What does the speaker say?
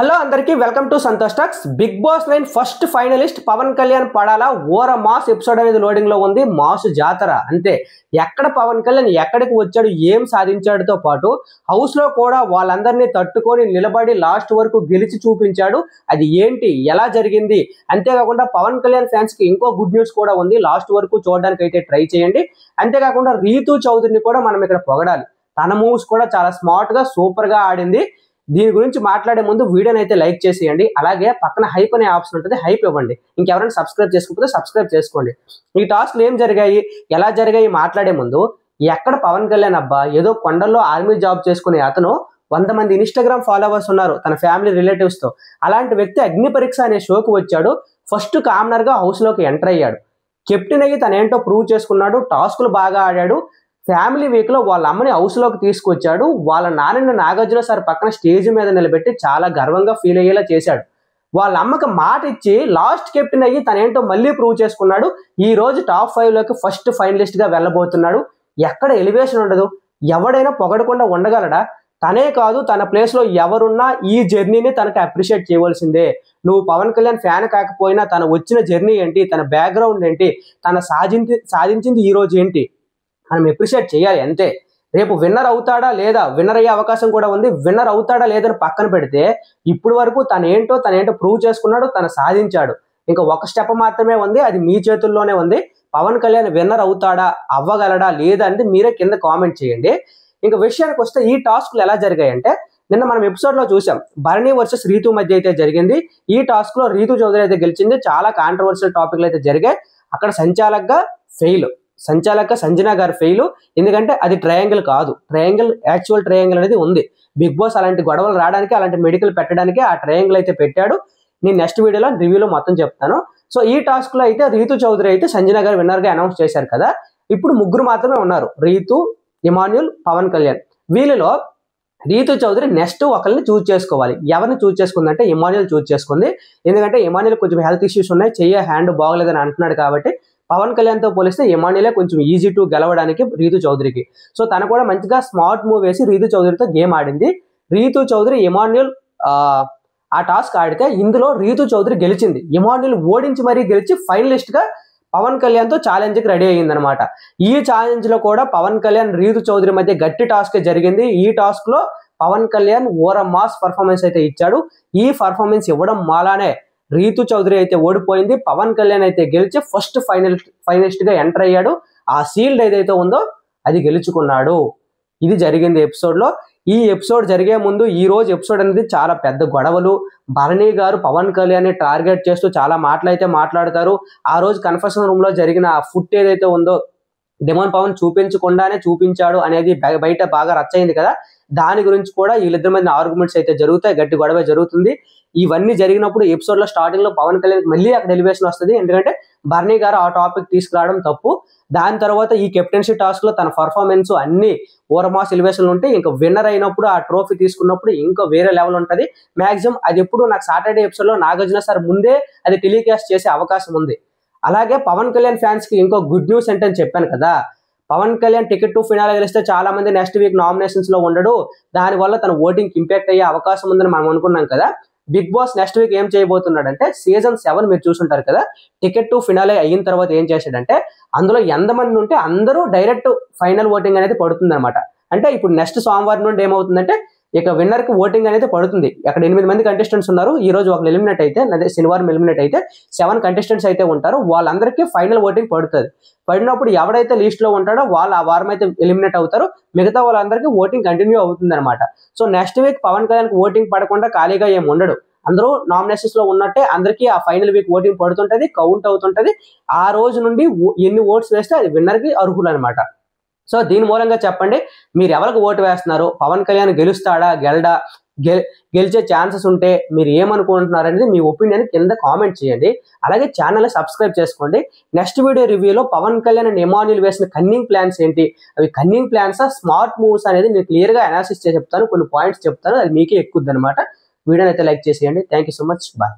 Hello అందరికీ welcome to Santosh talks. Bigg Boss 9 first finalist Pawan Kalyan Padala ఓర mass episode అనేది loading లో ఉంది. మాస్ జాతర అంతే. ఎక్కడ పవన్ కళ్యాణ్ ఎక్కడికి వచ్చాడు, ఏం సాధించాడుతో పాటు హౌస్ లో కూడా వాళ్ళందరినీ తట్టుకొని నిలబడి లాస్ట్ వరకు గెలిచి చూపించాడు. అది ఏంటి, ఎలా జరిగింది, అంతేకాకుండా పవన్ కళ్యాణ్ ఫ్యాన్స్ కి ఇంకో గుడ్ న్యూస్ కూడా ఉంది. లాస్ట్ వరకు చూడడానికి అయితే ట్రై చేయండి. అంతేకాకుండా రీతూ చౌదరిని కూడా మనం ఇక్కడ పొగడాలి. తన మూవ్స్ కూడా చాలా స్మార్ట్ గా సూపర్ గా ఆడింది. దీని గురించి మాట్లాడే ముందు వీడియోని అయితే లైక్ చేసేయండి. అలాగే పక్కన హైప్ అనే ఆప్షన్ ఉంటుంది, హైప్ ఇవ్వండి. ఇంకెవరైనా సబ్స్క్రైబ్ చేసుకోకపోతే సబ్స్క్రైబ్ చేసుకోండి. ఈ టాస్క్లు ఏం జరిగాయి, ఎలా జరిగాయి మాట్లాడే ముందు, ఎక్కడ పవన్ కళ్యాణ్ అబ్బా ఏదో కొండల్లో ఆర్మీ జాబ్ చేసుకునే అతను 100 మంది ఇన్స్టాగ్రామ్ ఫాలోవర్స్ ఉన్నారు తన ఫ్యామిలీ రిలేటివ్స్ తో. అలాంటి వ్యక్తి అగ్ని పరీక్ష అనే షోకి వచ్చాడు. ఫస్ట్ కామనర్ గా హౌస్ లోకి ఎంటర్ అయ్యాడు. కెప్టెన్ అయ్యి తనేంటో ప్రూవ్ చేసుకున్నాడు. టాస్కులు బాగా ఆడాడు. ఫ్యామిలీ వీక్ లో వాళ్ళ అమ్మని హౌస్ లోకి తీసుకొచ్చాడు. వాళ్ళ నాన్నని నాగార్జున సార్ పక్కన స్టేజ్ మీద నిలబెట్టి చాలా గర్వంగా ఫీల్ అయ్యేలా చేశాడు. వాళ్ళ అమ్మకి మాట ఇచ్చి లాస్ట్ కెప్టెన్ అయ్యి తనేంటో మళ్ళీ ప్రూవ్ చేసుకున్నాడు. ఈ రోజు టాప్ 5 లోకి ఫస్ట్ ఫైనలిస్ట్ గా వెళ్ళబోతున్నాడు. ఎక్కడ ఎలివేషన్ ఉండదు. ఎవడైనా పొగడకుండా ఉండగలడా? తనే కాదు, తన ప్లేస్ లో ఎవరున్నా ఈ జర్నీని తనకి అప్రిషియేట్ చేయవలసిందే. నువ్వు పవన్ కళ్యాణ్ ఫ్యాన్ కాకపోయినా తన వచ్చిన జర్నీ ఏంటి, తన బ్యాక్గ్రౌండ్ ఏంటి, తన సాధించింది ఈ రోజు ఏంటి, మనం అప్రిషియేట్ చేయాలి అంతే. రేపు విన్నర్ అవుతాడా లేదా, విన్నర్ అయ్యే అవకాశం కూడా ఉంది. విన్నర్ అవుతాడా లేదని పక్కన పెడితే ఇప్పుడు వరకు తనేంటో ప్రూవ్ చేసుకున్నాడు, తను సాధించాడు. ఇంకా ఒక స్టెప్ మాత్రమే ఉంది, అది మీ చేతుల్లోనే ఉంది. పవన్ కళ్యాణ్ విన్నర్ అవుతాడా, అవ్వగలడా లేదా అనేది మీరే కింద కామెంట్ చేయండి. ఇంకా విషయానికి వస్తే ఈ టాస్క్లు ఎలా జరిగాయంటే, నిన్న మనం ఎపిసోడ్ లో చూసాం భరణి వర్సెస్ రీతు మధ్య అయితే జరిగింది. ఈ టాస్క్ లో రీతు చౌదరి అయితే గెలిచింది. చాలా కాంట్రవర్షియల్ టాపిక్లు అయితే జరిగాయి. అక్కడ సంచాలక సంజన గారు ఫెయిల్. ఎందుకంటే అది ట్రయాంగిల్ కాదు, యాక్చువల్ ట్రయాంగిల్ అనేది ఉంది. బిగ్ బాస్ అలాంటి గొడవలు రావడానికి, అలాంటి మెడికల్ పెట్టడానికి ఆ ట్రయాంగిల్ అయితే పెట్టాడు. నేను నెక్స్ట్ వీడియోలో రివ్యూలో మొత్తం చెప్తాను. సో ఈ టాస్క్ లో అయితే రీతు చౌదరి అయితే సంజన గారు విన్నర్ గా అనౌన్స్ చేశారు కదా. ఇప్పుడు ముగ్గురు మాత్రమే ఉన్నారు, రీతు, ఇమాన్యుల్, పవన్ కళ్యాణ్. వీళ్ళలో రీతు చౌదరి నెక్స్ట్ ఒకరిని చూజ్ చేసుకోవాలి. ఎవరిని చూజ్ చేసుకుందంటే ఇమాన్యుల్ చూజ్ చేసుకుంది. ఎందుకంటే ఇమాన్యుల్ కొంచెం హెల్త్ ఇష్యూస్ ఉన్నాయి, హ్యాండ్ బాగోలేదని అంటున్నాడు. కాబట్టి పవన్ కళ్యాణ్ తో పోలిస్తే ఇమాన్యులే కొంచెం ఈజీ టు గెలవడానికి రీతు చౌదరికి. సో తను కూడా మంచిగా స్మార్ట్ మూవ్ వేసి రీతు చౌదరితో గేమ్ ఆడింది. రీతు చౌదరి ఇమాన్యుల్ ఆ టాస్క్ ఆడితే ఇందులో రీతు చౌదరి గెలిచింది. ఇమాన్యుల్ ఓడించి మరీ గెలిచి ఫైనలిస్ట్ గా పవన్ కళ్యాణ్ తో ఛాలెంజ్ కి రెడీ అయ్యిందనమాట. ఈ ఛాలెంజ్ లో కూడా పవన్ కళ్యాణ్ రీతు చౌదరి మధ్య గట్టి టాస్క్ జరిగింది. ఈ టాస్క్ లో పవన్ కళ్యాణ్ ఓర మాస్ పర్ఫార్మెన్స్ అయితే ఇచ్చాడు. ఈ పర్ఫార్మెన్స్ ఇవ్వడం మాలానే రీతు చౌదరి అయితే ఓడిపోయింది. పవన్ కళ్యాణ్ అయితే గెలిచి ఫస్ట్ ఫైనలిస్ట్ గా ఎంటర్ అయ్యాడు. ఆ సీల్డ్ ఏదైతే ఉందో అది గెలుచుకున్నాడు. ఇది జరిగింది ఎపిసోడ్ లో. ఈ ఎపిసోడ్ జరిగే ముందు ఈ రోజు ఎపిసోడ్ అనేది చాలా పెద్ద గొడవలు. భరణి గారు పవన్ కళ్యాణ్ ని టార్గెట్ చేస్తూ చాలా మాటలు అయితే మాట్లాడతారు. ఆ రోజు కన్ఫెషన్ రూమ్ లో జరిగిన ఆ ఫుట్ ఏదైతే ఉందో డెమోన్ పవన్ చూపించకుండానే చూపించాడు అనేది బయట బాగా రచ్చ అయింది కదా. దాని గురించి కూడా వీళ్ళిద్దరి మధ్య ఆర్గ్యుమెంట్స్ అయితే జరుగుతాయి, గట్టి గొడవ జరుగుతుంది. ఇవన్నీ జరిగినప్పుడు ఎపిసోడ్ లో స్టార్టింగ్ లో పవన్ కళ్యాణ్ మళ్ళీ అక్కడ ఎలివేషన్ వస్తుంది. ఎందుకంటే భరణి గారు ఆ టాపిక్ తీసుకురావడం తప్పు. దాని తర్వాత ఈ కెప్టెన్సీ టాస్క్ లో తన పర్ఫార్మెన్స్ అన్ని ఓరమాస్ ఎలివేషన్లు ఉంటాయి. ఇంకా విన్నర్ అయినప్పుడు ఆ ట్రోఫీ తీసుకున్నప్పుడు ఇంకా వేరే లెవెల్ ఉంటుంది. మాక్సిమం అది ఎప్పుడు నాకు సాటర్డే ఎపిసోడ్ లో నాగార్జున సార్ ముందే అది టెలికాస్ట్ చేసే అవకాశం ఉంది. అలాగే పవన్ కళ్యాణ్ ఫ్యాన్స్ కి ఇంకో గుడ్ న్యూస్ ఏంటని చెప్పాను కదా. Pawan Kalyan ticket to finale గెలిస్తే చాలా మంది నెక్స్ట్ వీక్ నామినేషన్స్ లో ఉండడు, దానివల్ల తన ఓటింగ్ ఇంపాక్ట్ అయ్యే అవకాశం ఉందని మనం అనుకున్నాం కదా. బిగ్ బాస్ నెక్స్ట్ వీక్ ఏం చేయబోతున్నాడంటే, సీజన్ 7 మీరు చూసుంటారు కదా, టికెట్ టు ఫినాలే అయిన తర్వాత ఏం చేశాడంటే అందులో ఎంతమంది ఉంటే అందరూ డైరెక్ట్ ఫైనల్ ఓటింగ్ అనేది పడుతుంది అనమాట. అంటే ఇప్పుడు నెక్స్ట్ సోమవారం నుండి ఏమవుతుందంటే ఇక విన్నర్ కి ఓటింగ్ అనేది పడుతుంది. అక్కడ 8 మంది కంటెస్టెంట్స్ ఉన్నారు. ఈ రోజు ఒకరు ఎలిమినేట్ అయితే, అదే శనివారం ఎలిమినేట్ అయితే 7 కంటెస్టెంట్స్ అయితే ఉంటారు. వాళ్ళందరికీ ఫైనల్ ఓటింగ్ పడుతుంది. పడినప్పుడు ఎవడైతే లిస్ట్ లో ఉంటాడో వాళ్ళు ఆ వారం అయితే ఎలిమినేట్ అవుతారు. మిగతా వాళ్ళందరికీ ఓటింగ్ కంటిన్యూ అవుతుంది అనమాట. So next week Pawan Kalyan voting పడకుండా ఖాళీగా ఏమి ఉండడు. అందరూ నామినేషన్స్ లో ఉన్నట్టే అందరికీ ఆ ఫైనల్ వీక్ ఓటింగ్ పడుతుంటది, కౌంట్ అవుతుంటది. ఆ రోజు నుండి ఎన్ని ఓట్స్ వేస్తే అది విన్నర్ కి అర్హులు అనమాట. సో దీని మూలంగా చెప్పండి, మీరు ఎవరికి ఓటు వేస్తున్నారు, పవన్ కళ్యాణ్ గెలుస్తాడా గెలడా, గెలిచే ఛాన్సెస్ ఉంటే మీరు ఏమనుకుంటున్నారు అనేది మీ ఒపీనియన్ కింద కామెంట్ చేయండి. అలాగే ఛానల్ సబ్స్క్రైబ్ చేసుకోండి. నెక్స్ట్ వీడియో రివ్యూలో పవన్ కళ్యాణ్ అండ్ ఇమాన్యుల్ వేసిన కన్నింగ్ ప్లాన్స్ ఏంటి, అవి కన్నింగ్ ప్లాన్స్ స్మార్ట్ మూవ్స్ అనేది నేను క్లియర్ గా అనాలిసిస్ చేసి చెప్తాను, కొన్ని పాయింట్స్ చెప్తాను, అది మీకే ఎక్కుద్ది అనమాట. వీడియోని అయితే లైక్ చేసేయండి. Thank you so much, bye.